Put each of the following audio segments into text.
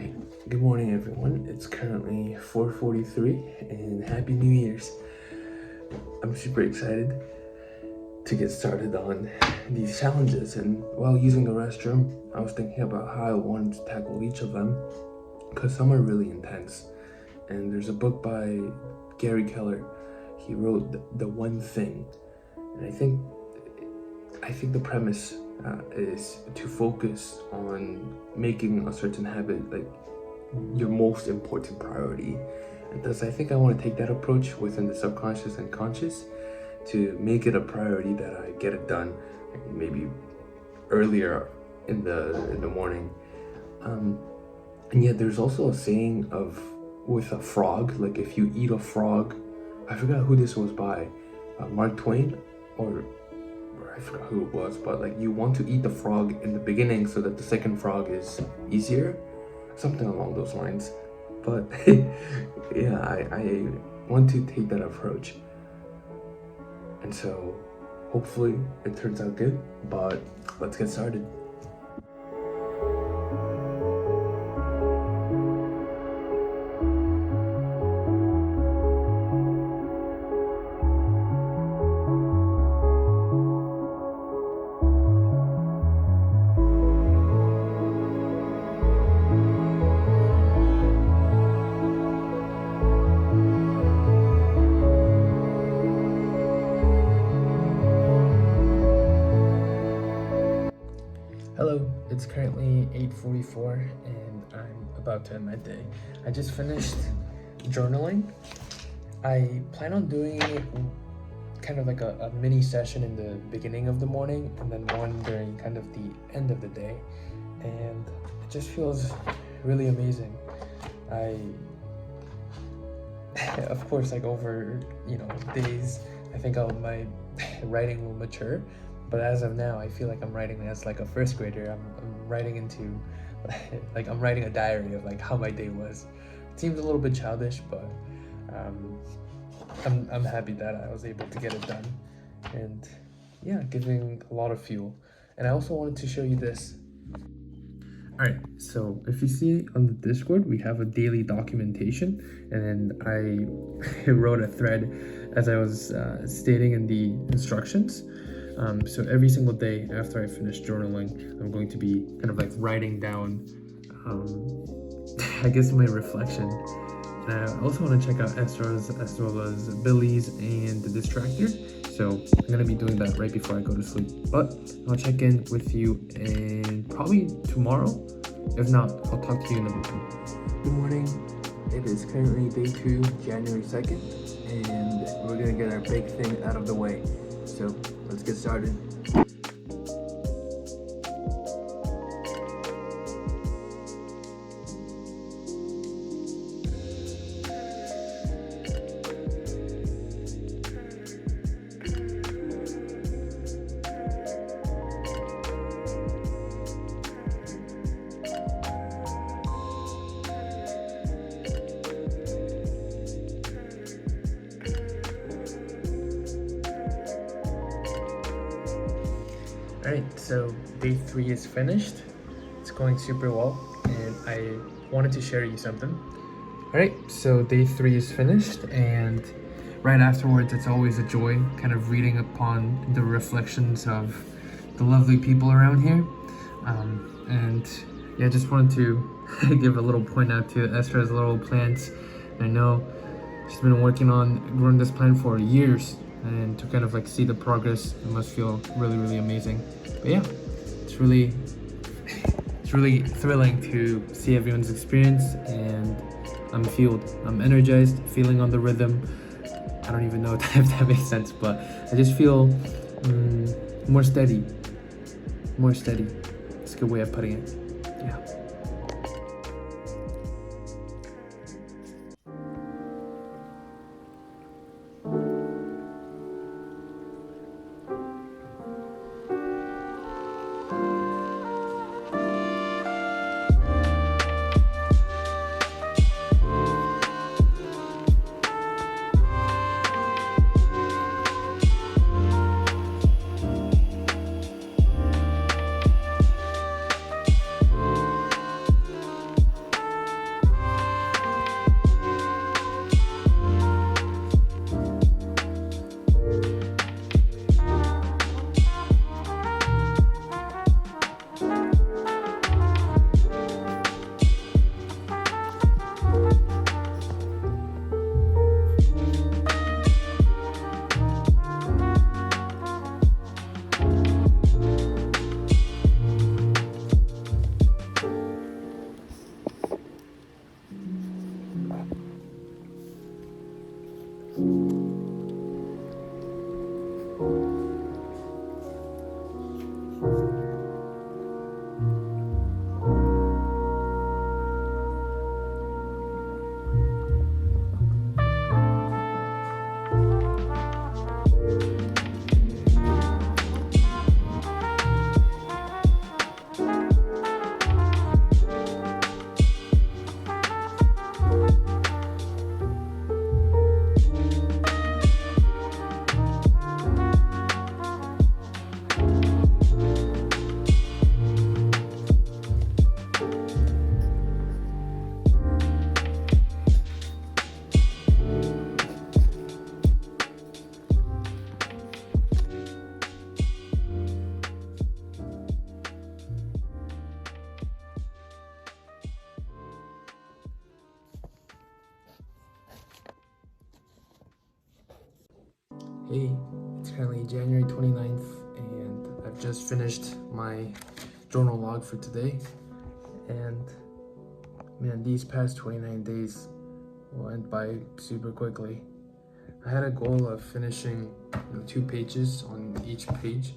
Good morning, everyone. It's currently 4:43, and Happy New Year's. I'm super excited to get started on these challenges, and while using the restroom, I was thinking about how I wanted to tackle each of them, because some are really intense. And there's a book by Gary Keller. He wrote The One Thing, and I think the premise is to focus on making a certain habit like your most important priority. And thus I think I want to take that approach within the subconscious and conscious to make it a priority that I get it done maybe earlier in the morning. And yet there's also a saying of with a frog, like if you eat a frog, I forgot who this was by, Mark Twain, or I forgot who it was, but like you want to eat the frog in the beginning so that the second frog is easier, something along those lines. But yeah, I want to take that approach, and so hopefully it turns out good. But let's get started. Hello, it's currently 8:44 and I'm about to end my day. I just finished journaling. I plan on doing kind of like a mini session in the beginning of the morning and then one during kind of the end of the day. And it just feels really amazing. Of course, like over, days, I think my writing will mature. But as of now, I feel like I'm writing as like a first grader. I'm writing into, like I'm writing a diary of like how my day was. It seems a little bit childish, but I'm happy that I was able to get it done. And yeah, giving a lot of fuel. And I also wanted to show you this. Alright, so if you see on the Discord, we have a daily documentation, and I wrote a thread as I was stating in the instructions. So every single day after I finish journaling, I'm going to be kind of like writing down, I guess, my reflection. And I also want to check out Estra's as well as Billy's and the Distractor. So I'm going to be doing that right before I go to sleep. But I'll check in with you in probably tomorrow. If not, I'll talk to you in the morning. Good morning. It is currently day 2, January 2nd, and we're going to get our big thing out of the way. So let's get started. Alright, so day 3 is finished. It's going super well, and I wanted to share you something. Alright, so day 3 is finished, and right afterwards, it's always a joy kind of reading upon the reflections of the lovely people around here. And yeah, I just wanted to give a little point out to Estra's little plants. I know she's been working on growing this plant for years, and to kind of like see the progress, it must feel really, really amazing. But yeah, it's really thrilling to see everyone's experience, and I'm fueled, I'm energized, feeling on the rhythm. I don't even know if that makes sense, but I just feel more steady. It's a good way of putting it. Yeah. Hey, it's currently January 29th, and I've just finished my journal log for today. And man, these past 29 days went by super quickly. I had a goal of finishing 2 pages on each page,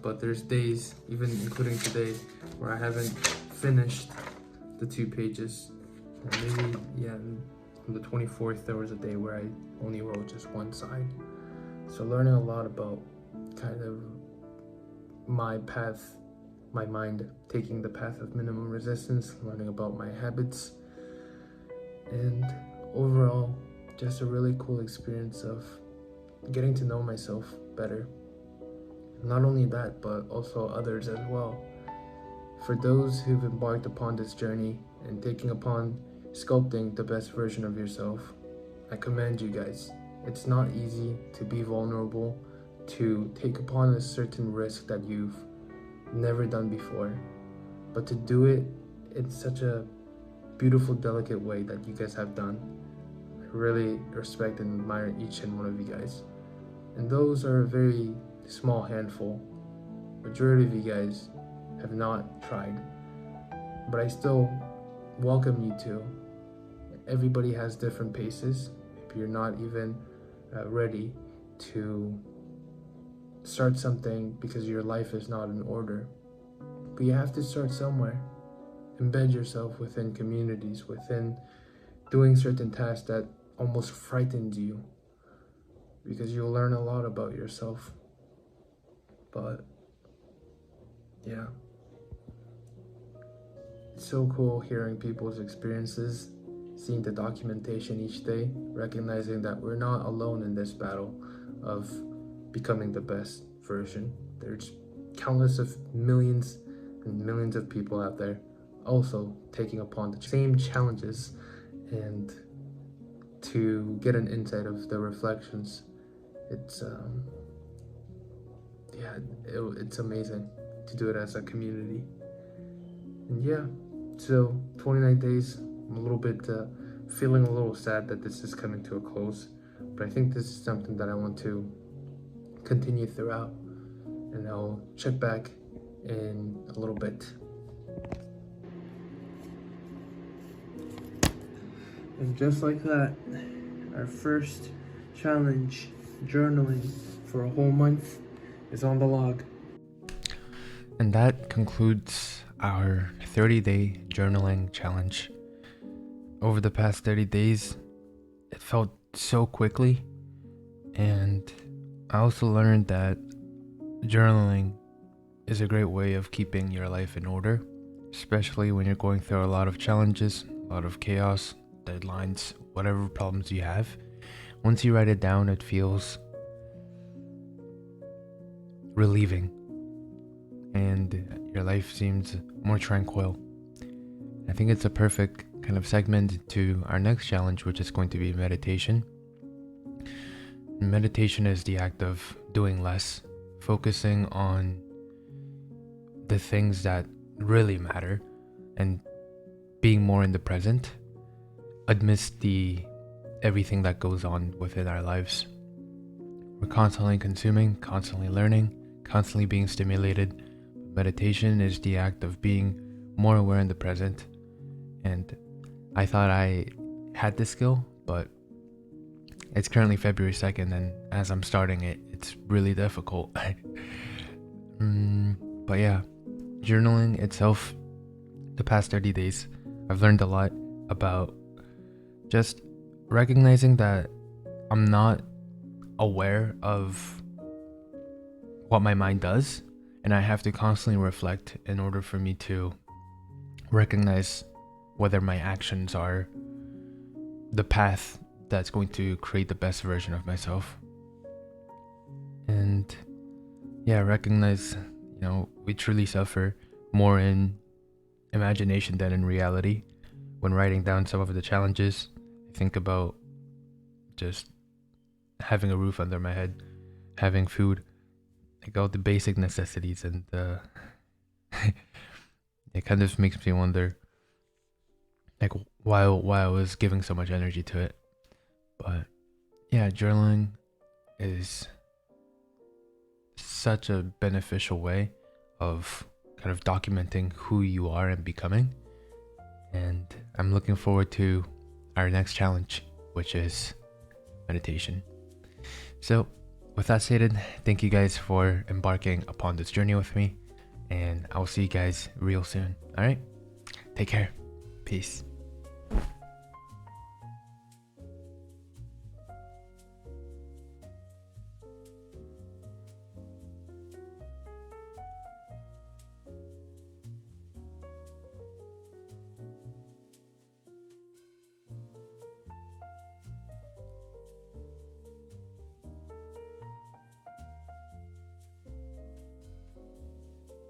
but there's days, even including today, where I haven't finished the 2 pages. And maybe, on the 24th, there was a day where I only wrote just one side. So learning a lot about kind of my path, my mind taking the path of minimum resistance, learning about my habits, and overall, just a really cool experience of getting to know myself better. Not only that, but also others as well. For those who've embarked upon this journey and taking upon sculpting the best version of yourself, I commend you guys. It's not easy to be vulnerable, to take upon a certain risk that you've never done before, but to do it in such a beautiful, delicate way that you guys have done. I really respect and admire each and one of you guys. And those are a very small handful. Majority of you guys have not tried, but I still welcome you to. Everybody has different paces. Maybe you're not even ready to start something because your life is not in order, but you have to start somewhere. Embed yourself within communities, within doing certain tasks that almost frightens you, because you'll learn a lot about yourself. But yeah, it's so cool hearing people's experiences, seeing the documentation each day, recognizing that we're not alone in this battle of becoming the best version. There's countless of millions and millions of people out there also taking upon the same challenges, and to get an insight of the reflections, it's it's amazing to do it as a community. And yeah, so 29 days, I'm a little bit feeling a little sad that this is coming to a close, but I think this is something that I want to continue throughout, and I'll check back in a little bit. And just like that, our first challenge, journaling for a whole month, is on the log. And that concludes our 30-day journaling challenge. Over the past 30 days, it felt so quickly, and I also learned that journaling is a great way of keeping your life in order, especially when you're going through a lot of challenges, a lot of chaos, deadlines, whatever problems you have. Once you write it down, it feels relieving, and your life seems more tranquil. I think it's a perfect kind of segment to our next challenge, which is going to be meditation. Meditation is the act of doing less, focusing on the things that really matter, and being more in the present amidst everything that goes on within our lives. We're constantly consuming, constantly learning, constantly being stimulated. Meditation is the act of being more aware in the present, and I thought I had this skill, but it's currently February 2nd, and as I'm starting it, it's really difficult. But yeah, journaling itself, the past 30 days, I've learned a lot about just recognizing that I'm not aware of what my mind does, and I have to constantly reflect in order for me to recognize whether my actions are the path that's going to create the best version of myself. And yeah, recognize, we truly suffer more in imagination than in reality. When writing down some of the challenges, I think about just having a roof under my head, having food, like all the basic necessities, and it kind of makes me wonder, like, why I was giving so much energy to it. But yeah, journaling is such a beneficial way of kind of documenting who you are and becoming. And I'm looking forward to our next challenge, which is meditation. So with that stated, thank you guys for embarking upon this journey with me, and I'll see you guys real soon. All right, take care. Peace.